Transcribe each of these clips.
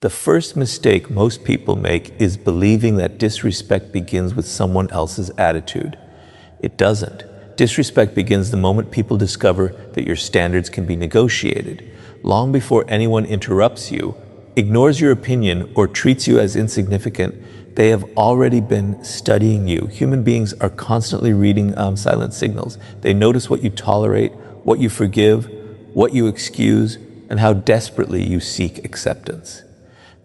The first mistake most people make is believing that disrespect begins with someone else's attitude. It doesn't. Disrespect begins the moment people discover that your standards can be negotiated. Long before anyone interrupts you, ignores your opinion, or treats you as insignificant, they have already been studying you. Human beings are constantly reading silent signals. They notice what you tolerate, what you forgive, what you excuse, and how desperately you seek acceptance.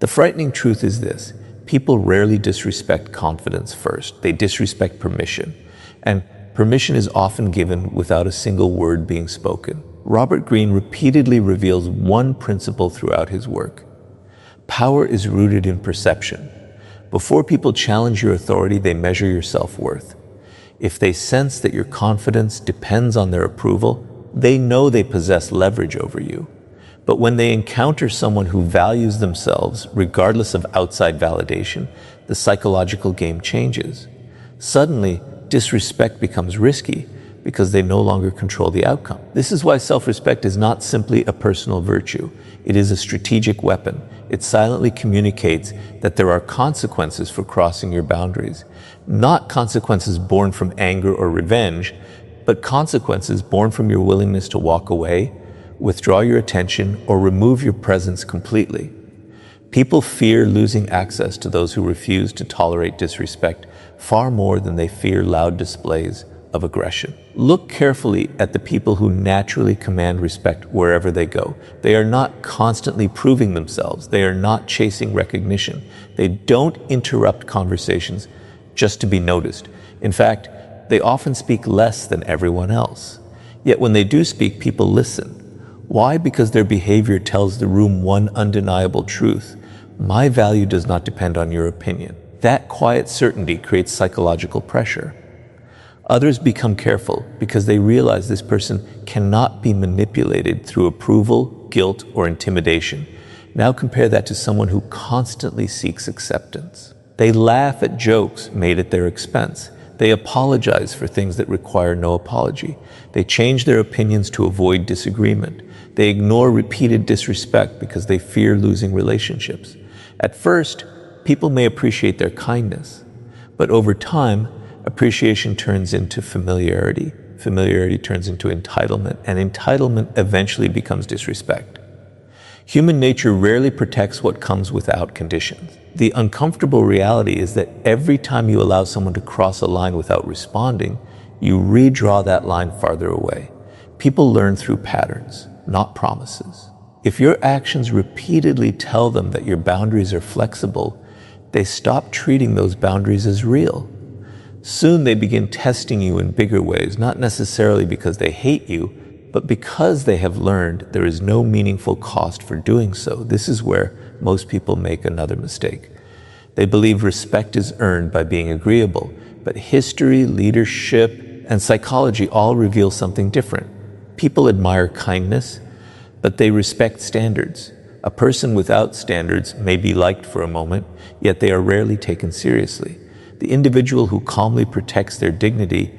The frightening truth is this: people rarely disrespect confidence first. They disrespect permission. And permission is often given without a single word being spoken. Robert Greene repeatedly reveals one principle throughout his work. Power is rooted in perception. Before people challenge your authority, they measure your self-worth. If they sense that your confidence depends on their approval, they know they possess leverage over you. But when they encounter someone who values themselves, regardless of outside validation, the psychological game changes. Suddenly, disrespect becomes risky because they no longer control the outcome. This is why self-respect is not simply a personal virtue. It is a strategic weapon. It silently communicates that there are consequences for crossing your boundaries. Not consequences born from anger or revenge, but consequences born from your willingness to walk away, withdraw your attention, or remove your presence completely. People fear losing access to those who refuse to tolerate disrespect far more than they fear loud displays of aggression. Look carefully at the people who naturally command respect wherever they go. They are not constantly proving themselves. They are not chasing recognition. They don't interrupt conversations just to be noticed. In fact, they often speak less than everyone else. Yet when they do speak, people listen. Why? Because their behavior tells the room one undeniable truth: my value does not depend on your opinion. That quiet certainty creates psychological pressure. Others become careful because they realize this person cannot be manipulated through approval, guilt, or intimidation. Now compare that to someone who constantly seeks acceptance. They laugh at jokes made at their expense. They apologize for things that require no apology. They change their opinions to avoid disagreement. They ignore repeated disrespect because they fear losing relationships. At first, people may appreciate their kindness, but over time, appreciation turns into familiarity. Familiarity turns into entitlement, and entitlement eventually becomes disrespect. Human nature rarely protects what comes without conditions. The uncomfortable reality is that every time you allow someone to cross a line without responding, you redraw that line farther away. People learn through patterns, not promises. If your actions repeatedly tell them that your boundaries are flexible, they stop treating those boundaries as real. Soon they begin testing you in bigger ways, not necessarily because they hate you, but because they have learned there is no meaningful cost for doing so. This is where most people make another mistake. They believe respect is earned by being agreeable, but history, leadership, and psychology all reveal something different. People admire kindness, but they respect standards. A person without standards may be liked for a moment, yet they are rarely taken seriously. The individual who calmly protects their dignity,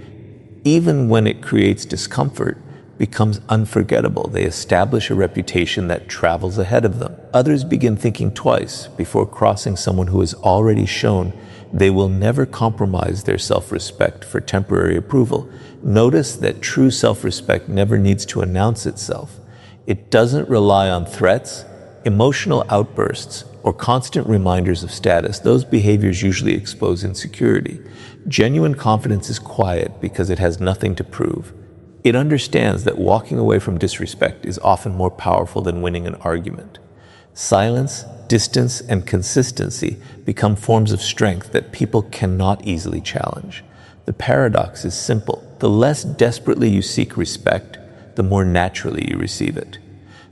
even when it creates discomfort, becomes unforgettable. They establish a reputation that travels ahead of them. Others begin thinking twice before crossing someone who has already shown they will never compromise their self-respect for temporary approval. Notice that true self-respect never needs to announce itself. It doesn't rely on threats, emotional outbursts, or constant reminders of status. Those behaviors usually expose insecurity. Genuine confidence is quiet because it has nothing to prove. It understands that walking away from disrespect is often more powerful than winning an argument. Silence, distance, and consistency become forms of strength that people cannot easily challenge. The paradox is simple. The less desperately you seek respect, the more naturally you receive it.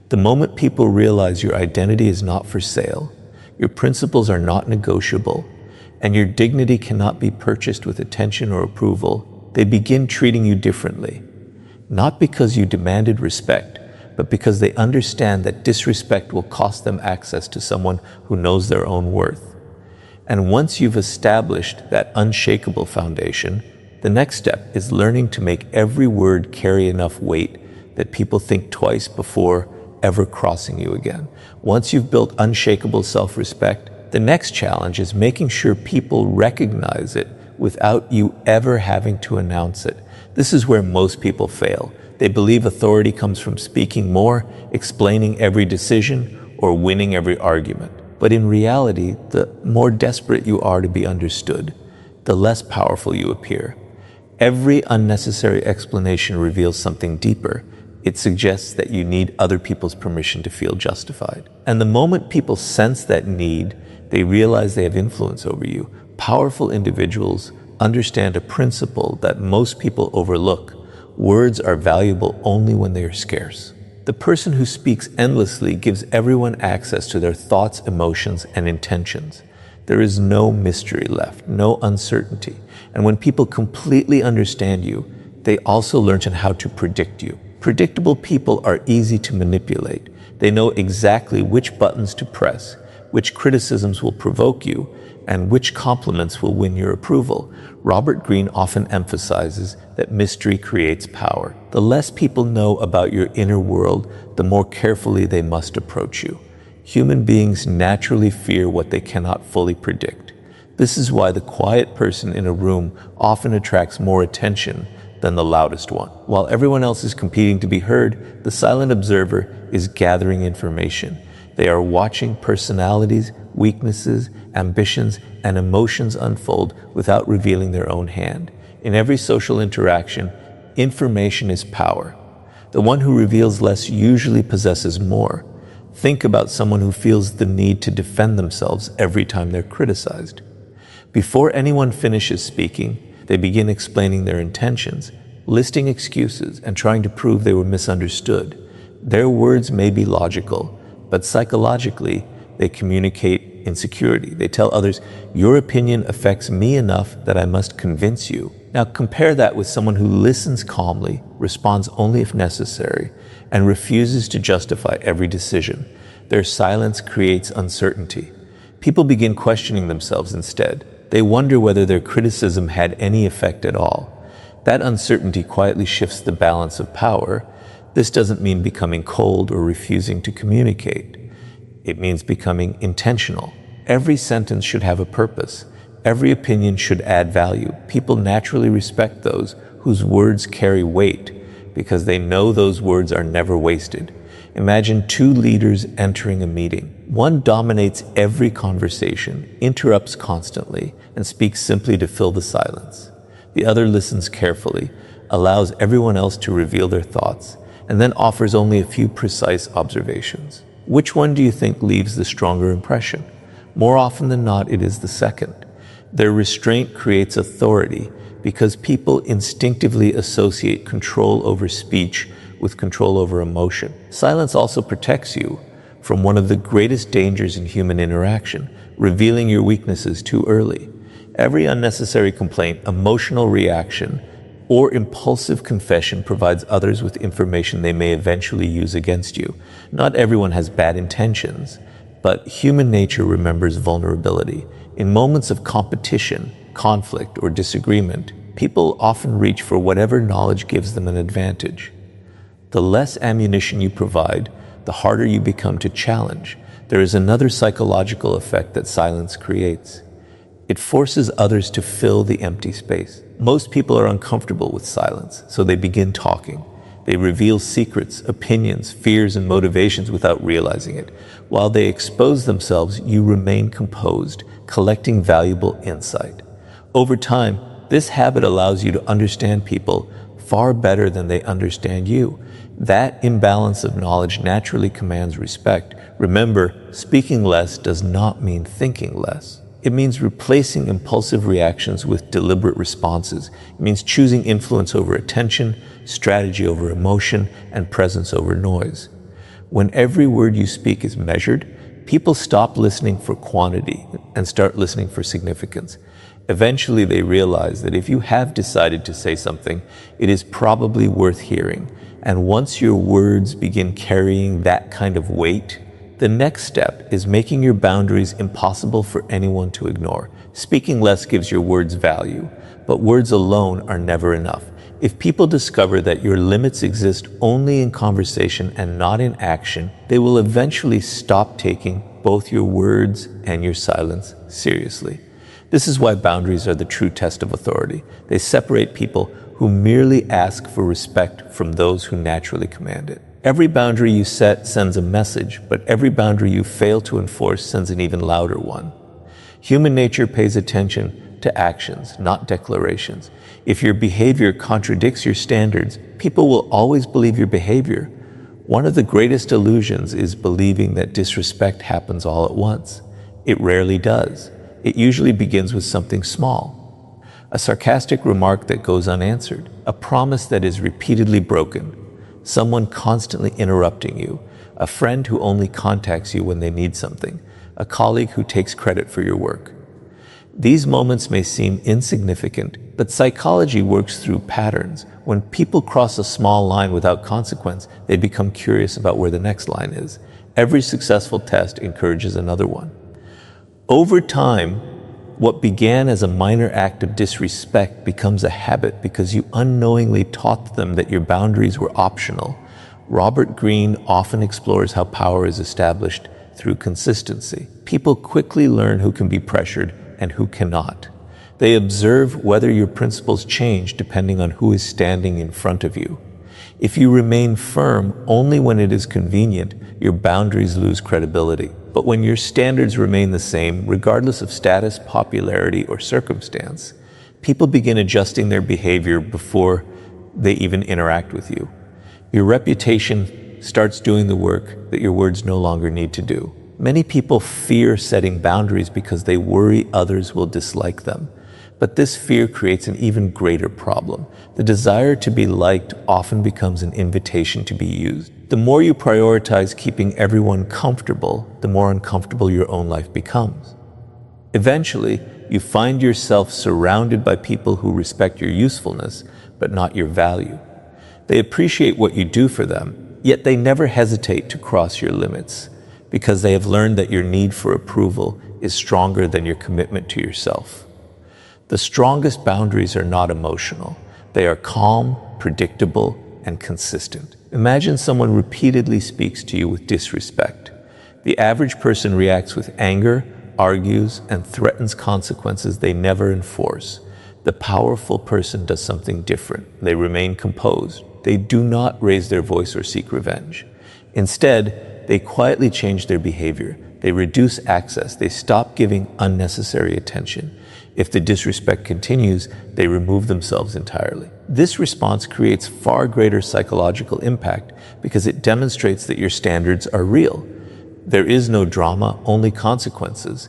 The moment people realize your identity is not for sale, your principles are not negotiable, and your dignity cannot be purchased with attention or approval, they begin treating you differently. Not because you demanded respect, but because they understand that disrespect will cost them access to someone who knows their own worth. And once you've established that unshakable foundation, the next step is learning to make every word carry enough weight that people think twice before ever crossing you again. Once you've built unshakable self-respect, the next challenge is making sure people recognize it without you ever having to announce it. This is where most people fail. They believe authority comes from speaking more, explaining every decision, or winning every argument. But in reality, the more desperate you are to be understood, the less powerful you appear. Every unnecessary explanation reveals something deeper. It suggests that you need other people's permission to feel justified. And the moment people sense that need, they realize they have influence over you. Powerful individuals understand a principle that most people overlook. Words are valuable only when they are scarce. The person who speaks endlessly gives everyone access to their thoughts, emotions, and intentions. There is no mystery left, no uncertainty. And when people completely understand you, they also learn how to predict you. Predictable people are easy to manipulate. They know exactly which buttons to press, which criticisms will provoke you, and which compliments will win your approval. Robert Greene often emphasizes that mystery creates power. The less people know about your inner world, the more carefully they must approach you. Human beings naturally fear what they cannot fully predict. This is why the quiet person in a room often attracts more attention than the loudest one. While everyone else is competing to be heard, the silent observer is gathering information. They are watching personalities, weaknesses, ambitions, and emotions unfold without revealing their own hand. In every social interaction, information is power. The one who reveals less usually possesses more. Think about someone who feels the need to defend themselves every time they're criticized. Before anyone finishes speaking, they begin explaining their intentions, listing excuses, and trying to prove they were misunderstood. Their words may be logical, but psychologically, they communicate insecurity. They tell others, your opinion affects me enough that I must convince you. Now compare that with someone who listens calmly, responds only if necessary, and refuses to justify every decision. Their silence creates uncertainty. People begin questioning themselves instead. They wonder whether their criticism had any effect at all. That uncertainty quietly shifts the balance of power. This doesn't mean becoming cold or refusing to communicate. It means becoming intentional. Every sentence should have a purpose. Every opinion should add value. People naturally respect those whose words carry weight because they know those words are never wasted. Imagine two leaders entering a meeting. One dominates every conversation, interrupts constantly, and speaks simply to fill the silence. The other listens carefully, allows everyone else to reveal their thoughts, and then offers only a few precise observations. Which one do you think leaves the stronger impression? More often than not, it is the second. Their restraint creates authority because people instinctively associate control over speech with control over emotion. Silence also protects you from one of the greatest dangers in human interaction, revealing your weaknesses too early. Every unnecessary complaint, emotional reaction, or impulsive confession provides others with information they may eventually use against you. Not everyone has bad intentions, but human nature remembers vulnerability. In moments of competition, conflict, or disagreement, people often reach for whatever knowledge gives them an advantage. The less ammunition you provide, the harder you become to challenge. There is another psychological effect that silence creates. It forces others to fill the empty space. Most people are uncomfortable with silence, so they begin talking. They reveal secrets, opinions, fears, and motivations without realizing it. While they expose themselves, you remain composed, collecting valuable insight. Over time, this habit allows you to understand people far better than they understand you. That imbalance of knowledge naturally commands respect. Remember, speaking less does not mean thinking less. It means replacing impulsive reactions with deliberate responses. It means choosing influence over attention, strategy over emotion, and presence over noise. When every word you speak is measured, people stop listening for quantity and start listening for significance. Eventually, they realize that if you have decided to say something, it is probably worth hearing. And once your words begin carrying that kind of weight, the next step is making your boundaries impossible for anyone to ignore. Speaking less gives your words value, but words alone are never enough. If people discover that your limits exist only in conversation and not in action, they will eventually stop taking both your words and your silence seriously. This is why boundaries are the true test of authority. They separate people who merely ask for respect from those who naturally command it. Every boundary you set sends a message, but every boundary you fail to enforce sends an even louder one. Human nature pays attention to actions, not declarations. If your behavior contradicts your standards, people will always believe your behavior. One of the greatest illusions is believing that disrespect happens all at once. It rarely does. It usually begins with something small. A sarcastic remark that goes unanswered, a promise that is repeatedly broken, someone constantly interrupting you, a friend who only contacts you when they need something, a colleague who takes credit for your work. These moments may seem insignificant, but psychology works through patterns. When people cross a small line without consequence, they become curious about where the next line is. Every successful test encourages another one. Over time, what began as a minor act of disrespect becomes a habit because you unknowingly taught them that your boundaries were optional. Robert Greene often explores how power is established through consistency. People quickly learn who can be pressured and who cannot. They observe whether your principles change depending on who is standing in front of you. If you remain firm only when it is convenient, your boundaries lose credibility. But when your standards remain the same, regardless of status, popularity, or circumstance, people begin adjusting their behavior before they even interact with you. Your reputation starts doing the work that your words no longer need to do. Many people fear setting boundaries because they worry others will dislike them. But this fear creates an even greater problem. The desire to be liked often becomes an invitation to be used. The more you prioritize keeping everyone comfortable, the more uncomfortable your own life becomes. Eventually, you find yourself surrounded by people who respect your usefulness, but not your value. They appreciate what you do for them, yet they never hesitate to cross your limits, because they have learned that your need for approval is stronger than your commitment to yourself. The strongest boundaries are not emotional. They are calm, predictable, and consistent. Imagine someone repeatedly speaks to you with disrespect. The average person reacts with anger, argues, and threatens consequences they never enforce. The powerful person does something different. They remain composed. They do not raise their voice or seek revenge. Instead, they quietly change their behavior. They reduce access. They stop giving unnecessary attention. If the disrespect continues, they remove themselves entirely. This response creates far greater psychological impact because it demonstrates that your standards are real. There is no drama, only consequences.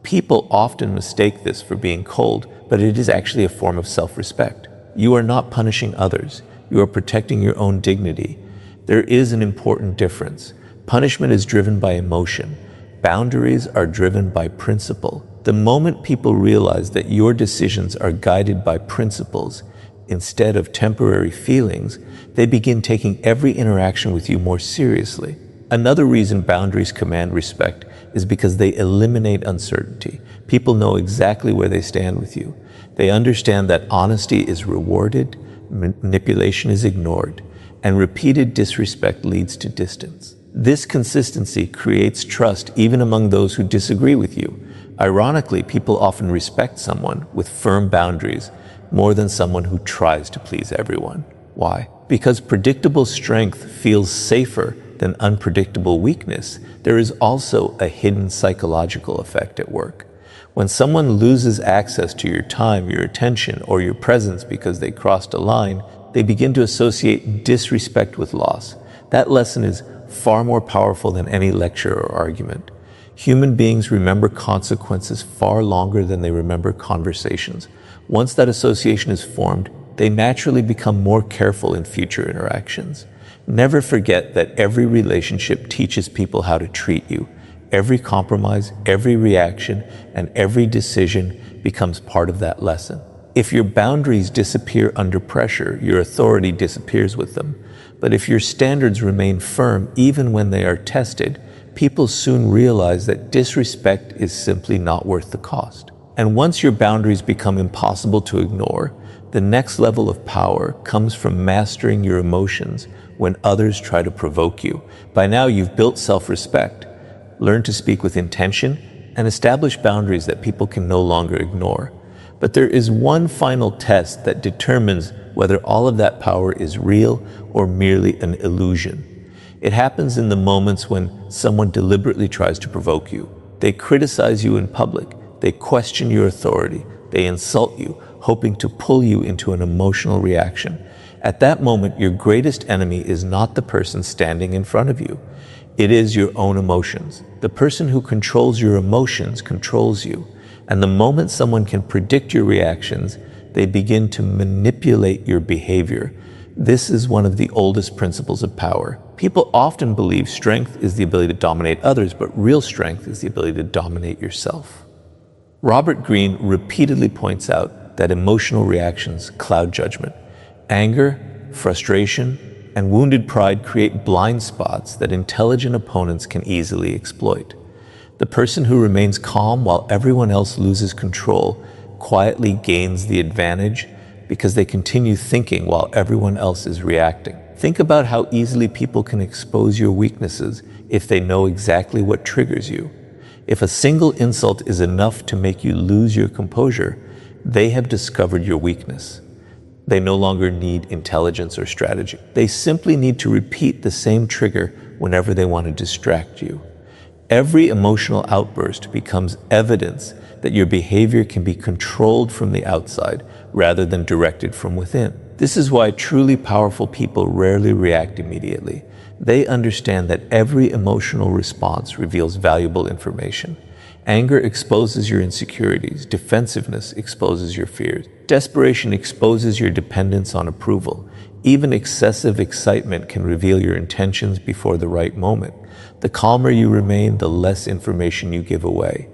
People often mistake this for being cold, but it is actually a form of self-respect. You are not punishing others. You are protecting your own dignity. There is an important difference. Punishment is driven by emotion. Boundaries are driven by principle. The moment people realize that your decisions are guided by principles instead of temporary feelings, they begin taking every interaction with you more seriously. Another reason boundaries command respect is because they eliminate uncertainty. People know exactly where they stand with you. They understand that honesty is rewarded, manipulation is ignored, and repeated disrespect leads to distance. This consistency creates trust even among those who disagree with you. Ironically, people often respect someone with firm boundaries more than someone who tries to please everyone. Why? Because predictable strength feels safer than unpredictable weakness. There is also a hidden psychological effect at work. When someone loses access to your time, your attention, or your presence because they crossed a line, they begin to associate disrespect with loss. That lesson is far more powerful than any lecture or argument. Human beings remember consequences far longer than they remember conversations. Once that association is formed, they naturally become more careful in future interactions. Never forget that every relationship teaches people how to treat you. Every compromise, every reaction, and every decision becomes part of that lesson. If your boundaries disappear under pressure, your authority disappears with them. But if your standards remain firm even when they are tested, people soon realize that disrespect is simply not worth the cost. And once your boundaries become impossible to ignore, The next level of power comes from mastering your emotions when others try to provoke you. By now, you've built self-respect, learned to speak with intention, and establish boundaries that people can no longer ignore. But there is one final test that determines whether all of that power is real or merely an illusion. It happens in the moments when someone deliberately tries to provoke you. They criticize you in public, they question your authority, they insult you, hoping to pull you into an emotional reaction. At that moment, your greatest enemy is not the person standing in front of you. It is your own emotions. The person who controls your emotions controls you. And the moment someone can predict your reactions, they begin to manipulate your behavior. This is one of the oldest principles of power. People often believe strength is the ability to dominate others, but real strength is the ability to dominate yourself. Robert Greene repeatedly points out that emotional reactions cloud judgment. Anger, frustration, and wounded pride create blind spots that intelligent opponents can easily exploit. The person who remains calm while everyone else loses control quietly gains the advantage because they continue thinking while everyone else is reacting. Think about how easily people can expose your weaknesses if they know exactly what triggers you. If a single insult is enough to make you lose your composure, they have discovered your weakness. They no longer need intelligence or strategy. They simply need to repeat the same trigger whenever they want to distract you. Every emotional outburst becomes evidence that your behavior can be controlled from the outside rather than directed from within. This is why truly powerful people rarely react immediately. They understand that every emotional response reveals valuable information. Anger exposes your insecurities. Defensiveness exposes your fears. Desperation exposes your dependence on approval. Even excessive excitement can reveal your intentions before the right moment. The calmer you remain, the less information you give away.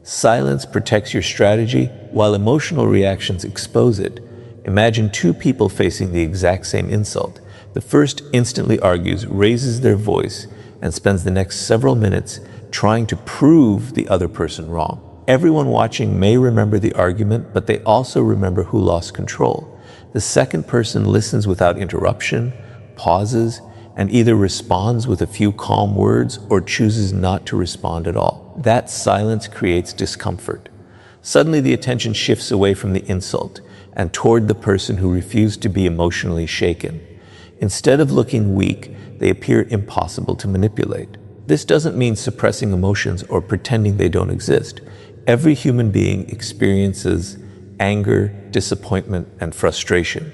Silence protects your strategy, while emotional reactions expose it. Imagine two people facing the exact same insult. The first instantly argues, raises their voice, and spends the next several minutes trying to prove the other person wrong. Everyone watching may remember the argument, but they also remember who lost control. The second person listens without interruption, pauses, and either responds with a few calm words or chooses not to respond at all. That silence creates discomfort. Suddenly the attention shifts away from the insult and toward the person who refused to be emotionally shaken. Instead of looking weak, they appear impossible to manipulate. This doesn't mean suppressing emotions or pretending they don't exist. Every human being experiences anger, disappointment, and frustration.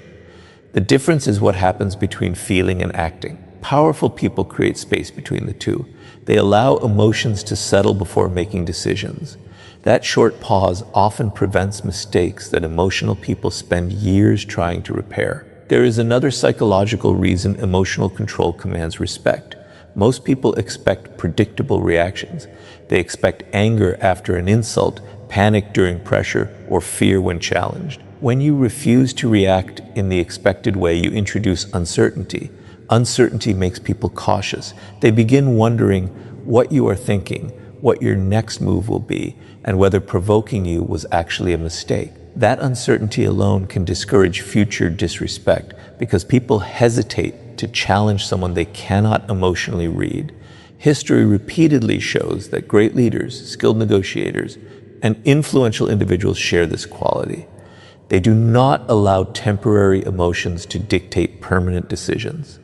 The difference is what happens between feeling and acting. Powerful people create space between the two. They allow emotions to settle before making decisions. That short pause often prevents mistakes that emotional people spend years trying to repair. There is another psychological reason emotional control commands respect. Most people expect predictable reactions. They expect anger after an insult, panic during pressure, or fear when challenged. When you refuse to react in the expected way, you introduce uncertainty. Uncertainty makes people cautious. They begin wondering what you are thinking, what your next move will be, and whether provoking you was actually a mistake. That uncertainty alone can discourage future disrespect because people hesitate to challenge someone they cannot emotionally read. History repeatedly shows that great leaders, skilled negotiators, and influential individuals share this quality. They do not allow temporary emotions to dictate permanent decisions.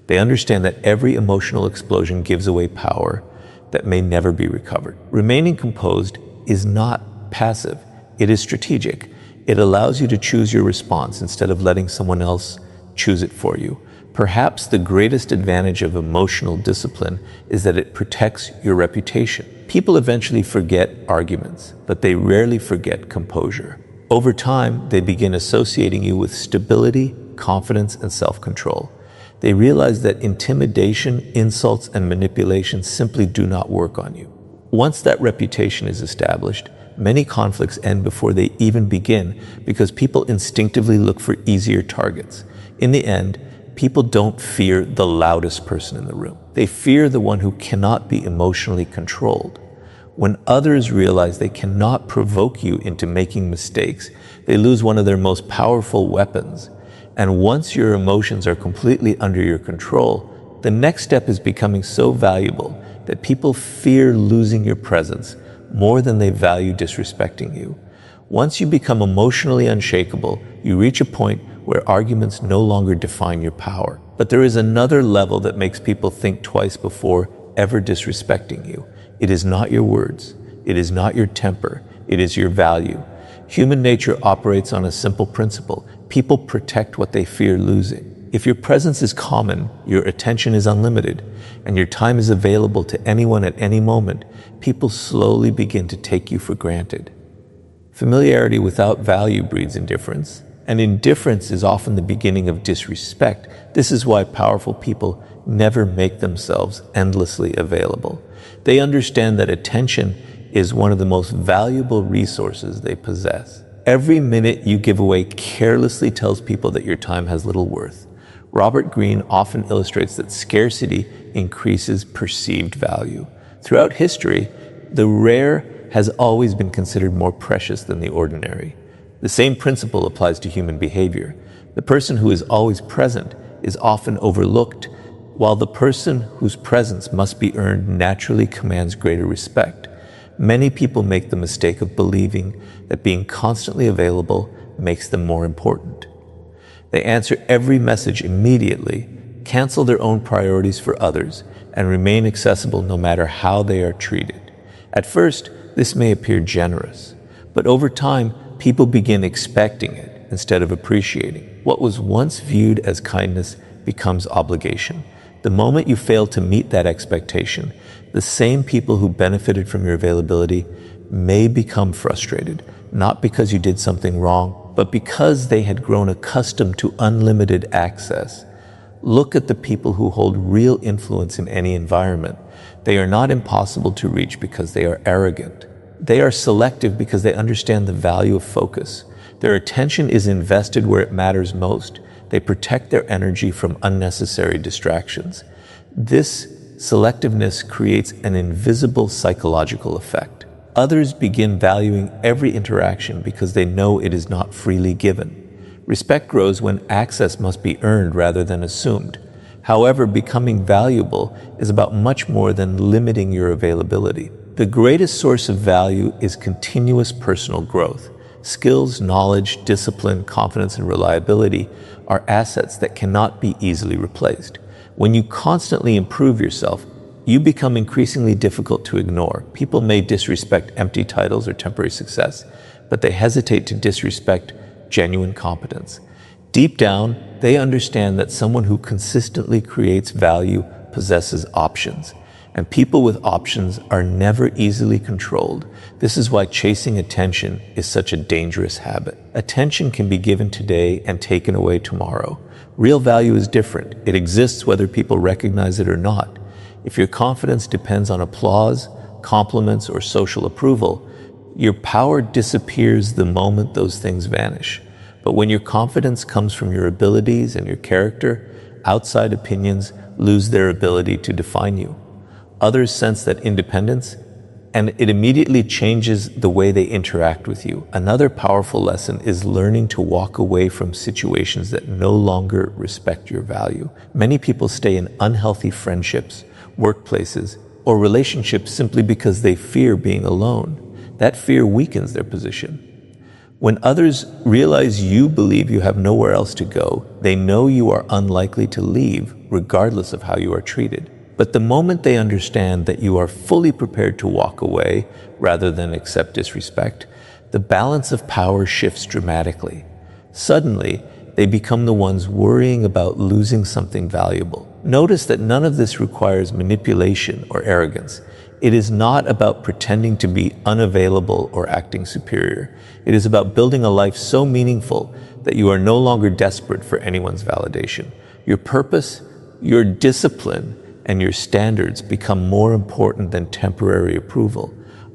They understand that every emotional explosion gives away power that may never be recovered. Remaining composed is not passive, it is strategic. It allows you to choose your response instead of letting someone else choose it for you. Perhaps the greatest advantage of emotional discipline is that it protects your reputation. People eventually forget arguments, but they rarely forget composure. Over time, they begin associating you with stability, confidence, and self-control. They realize that intimidation, insults, and manipulation simply do not work on you. Once that reputation is established, many conflicts end before they even begin because people instinctively look for easier targets. In the end, people don't fear the loudest person in the room. They fear the one who cannot be emotionally controlled. When others realize they cannot provoke you into making mistakes, they lose one of their most powerful weapons. And once your emotions are completely under your control, the next step is becoming so valuable that people fear losing your presence more than they value disrespecting you. Once you become emotionally unshakable, you reach a point where arguments no longer define your power. But there is another level that makes people think twice before ever disrespecting you. It is not your words. It is not your temper. It is your value. Human nature operates on a simple principle. People protect what they fear losing. If your presence is common, your attention is unlimited, and your time is available to anyone at any moment, people slowly begin to take you for granted. Familiarity without value breeds indifference, and indifference is often the beginning of disrespect. This is why powerful people never make themselves endlessly available. They understand that attention is one of the most valuable resources they possess. Every minute you give away carelessly tells people that your time has little worth. Robert Greene often illustrates that scarcity increases perceived value. Throughout history, the rare has always been considered more precious than the ordinary. The same principle applies to human behavior. The person who is always present is often overlooked, while the person whose presence must be earned naturally commands greater respect. Many people make the mistake of believing that being constantly available makes them more important. They answer every message immediately, cancel their own priorities for others, and remain accessible no matter how they are treated. At first, this may appear generous, but over time, people begin expecting it instead of appreciating. What was once viewed as kindness becomes obligation. The moment you fail to meet that expectation, the same people who benefited from your availability may become frustrated, not because you did something wrong, but because they had grown accustomed to unlimited access. Look at the people who hold real influence in any environment. They are not impossible to reach because they are arrogant. They are selective because they understand the value of focus. Their attention is invested where it matters most. They protect their energy from unnecessary distractions. This selectiveness creates an invisible psychological effect. Others begin valuing every interaction because they know it is not freely given. Respect grows when access must be earned rather than assumed. However, becoming valuable is about much more than limiting your availability. The greatest source of value is continuous personal growth. Skills, knowledge, discipline, confidence, and reliability are assets that cannot be easily replaced. When you constantly improve yourself, you become increasingly difficult to ignore. People may disrespect empty titles or temporary success, but they hesitate to disrespect genuine competence. Deep down, they understand that someone who consistently creates value possesses options. And people with options are never easily controlled. This is why chasing attention is such a dangerous habit. Attention can be given today and taken away tomorrow. Real value is different. It exists whether people recognize it or not. If your confidence depends on applause, compliments, or social approval, your power disappears the moment those things vanish. But when your confidence comes from your abilities and your character, outside opinions lose their ability to define you. Others sense that independence, and it immediately changes the way they interact with you. Another powerful lesson is learning to walk away from situations that no longer respect your value. Many people stay in unhealthy friendships, workplaces, or relationships simply because they fear being alone. That fear weakens their position. When others realize you believe you have nowhere else to go, they know you are unlikely to leave, regardless of how you are treated. But the moment they understand that you are fully prepared to walk away rather than accept disrespect, the balance of power shifts dramatically. Suddenly, they become the ones worrying about losing something valuable. Notice that none of this requires manipulation or arrogance. It is not about pretending to be unavailable or acting superior. It is about building a life so meaningful that you are no longer desperate for anyone's validation. Your purpose, your discipline, and your standards become more important than temporary approval.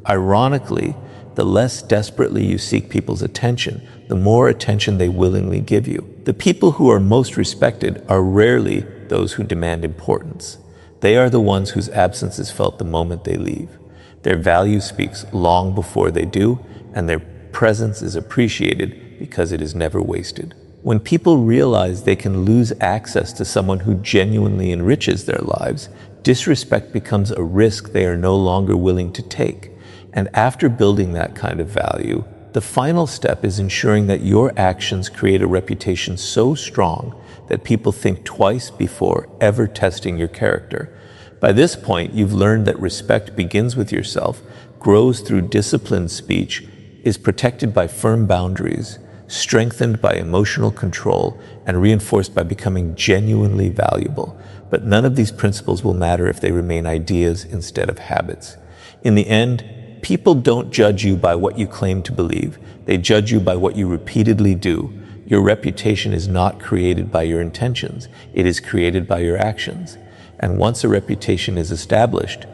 Ironically, the less desperately you seek people's attention, the more attention they willingly give you. The people who are most respected are rarely those who demand importance. They are the ones whose absence is felt the moment they leave. Their value speaks long before they do, and their presence is appreciated because it is never wasted. When people realize they can lose access to someone who genuinely enriches their lives, disrespect becomes a risk they are no longer willing to take. And after building that kind of value, the final step is ensuring that your actions create a reputation so strong that people think twice before ever testing your character. By this point, you've learned that respect begins with yourself, grows through disciplined speech, is protected by firm boundaries, strengthened by emotional control, and reinforced by becoming genuinely valuable. But none of these principles will matter if they remain ideas instead of habits. In the end, people don't judge you by what you claim to believe. They judge you by what you repeatedly do. Your reputation is not created by your intentions. It is created by your actions. And once a reputation is established,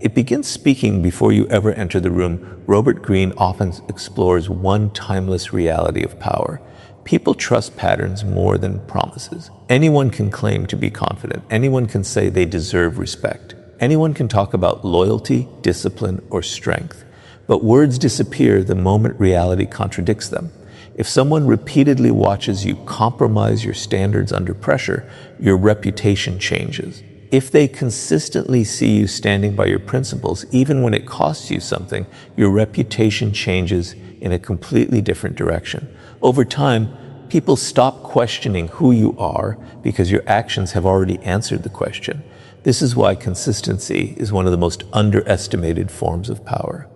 it begins speaking before you ever enter the room. Robert Greene often explores one timeless reality of power. People trust patterns more than promises. Anyone can claim to be confident. Anyone can say they deserve respect. Anyone can talk about loyalty, discipline, or strength. But words disappear the moment reality contradicts them. If someone repeatedly watches you compromise your standards under pressure, your reputation changes. If they consistently see you standing by your principles, even when it costs you something, your reputation changes in a completely different direction. Over time, people stop questioning who you are because your actions have already answered the question. This is why consistency is one of the most underestimated forms of power.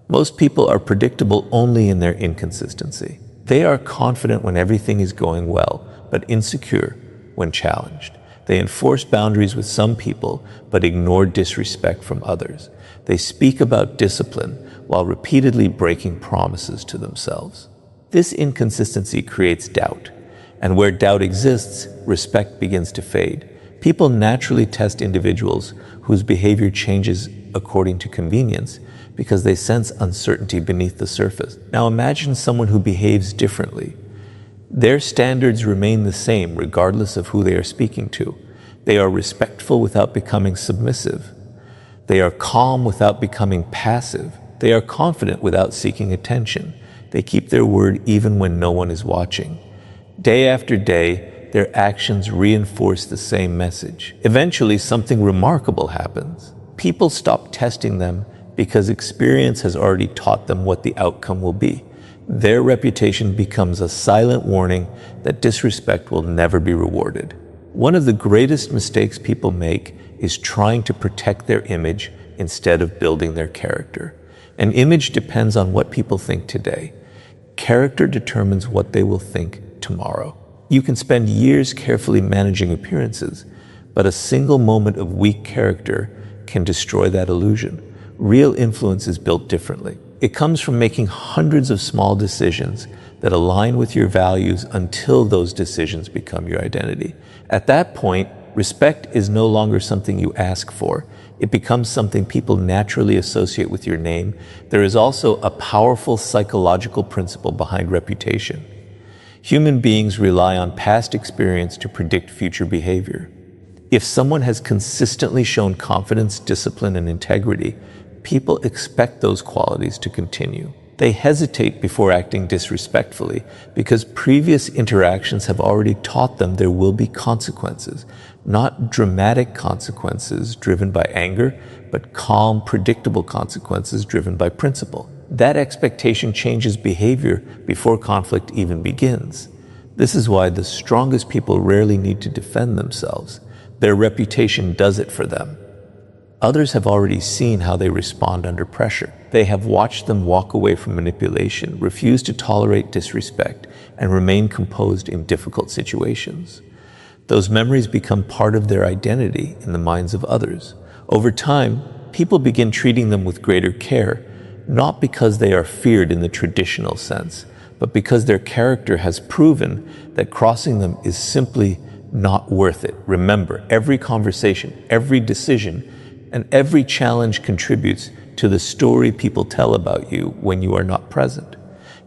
Most people are predictable only in their inconsistency. They are confident when everything is going well, but insecure when challenged. They enforce boundaries with some people, but ignore disrespect from others. They speak about discipline while repeatedly breaking promises to themselves. This inconsistency creates doubt, and where doubt exists, respect begins to fade. People naturally test individuals whose behavior changes according to convenience because they sense uncertainty beneath the surface. Now imagine someone who behaves differently. Their standards remain the same regardless of who they are speaking to. They are respectful without becoming submissive. They are calm without becoming passive. They are confident without seeking attention. They keep their word even when no one is watching. Day after day, their actions reinforce the same message. Eventually, something remarkable happens. People stop testing them because experience has already taught them what the outcome will be. Their reputation becomes a silent warning that disrespect will never be rewarded. One of the greatest mistakes people make is trying to protect their image instead of building their character. An image depends on what people think today. Character determines what they will think tomorrow. You can spend years carefully managing appearances, but a single moment of weak character can destroy that illusion. Real influence is built differently. It comes from making hundreds of small decisions that align with your values until those decisions become your identity. At that point, respect is no longer something you ask for. It becomes something people naturally associate with your name. There is also a powerful psychological principle behind reputation. Human beings rely on past experience to predict future behavior. If someone has consistently shown confidence, discipline, and integrity, people expect those qualities to continue. They hesitate before acting disrespectfully because previous interactions have already taught them there will be consequences, not dramatic consequences driven by anger, but calm, predictable consequences driven by principle. That expectation changes behavior before conflict even begins. This is why the strongest people rarely need to defend themselves. Their reputation does it for them. Others have already seen how they respond under pressure. They have watched them walk away from manipulation, refuse to tolerate disrespect, and remain composed in difficult situations. Those memories become part of their identity in the minds of others. Over time, people begin treating them with greater care, not because they are feared in the traditional sense, but because their character has proven that crossing them is simply not worth it. Remember, every conversation, every decision, and every challenge contributes to the story people tell about you when you are not present.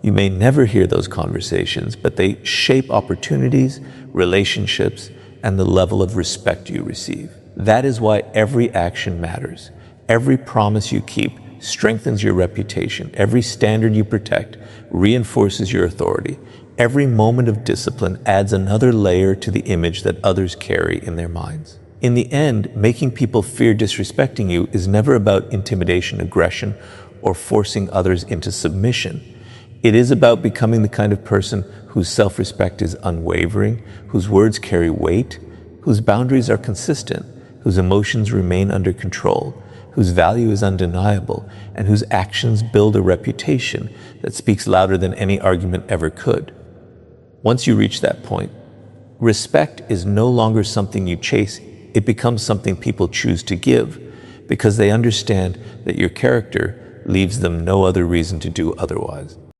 You may never hear those conversations, but they shape opportunities, relationships, and the level of respect you receive. That is why every action matters. Every promise you keep strengthens your reputation. Every standard you protect reinforces your authority. Every moment of discipline adds another layer to the image that others carry in their minds. In the end, making people fear disrespecting you is never about intimidation, aggression, or forcing others into submission. It is about becoming the kind of person whose self-respect is unwavering, whose words carry weight, whose boundaries are consistent, whose emotions remain under control, whose value is undeniable, and whose actions build a reputation that speaks louder than any argument ever could. Once you reach that point, respect is no longer something you chase. It becomes something people choose to give because they understand that your character leaves them no other reason to do otherwise.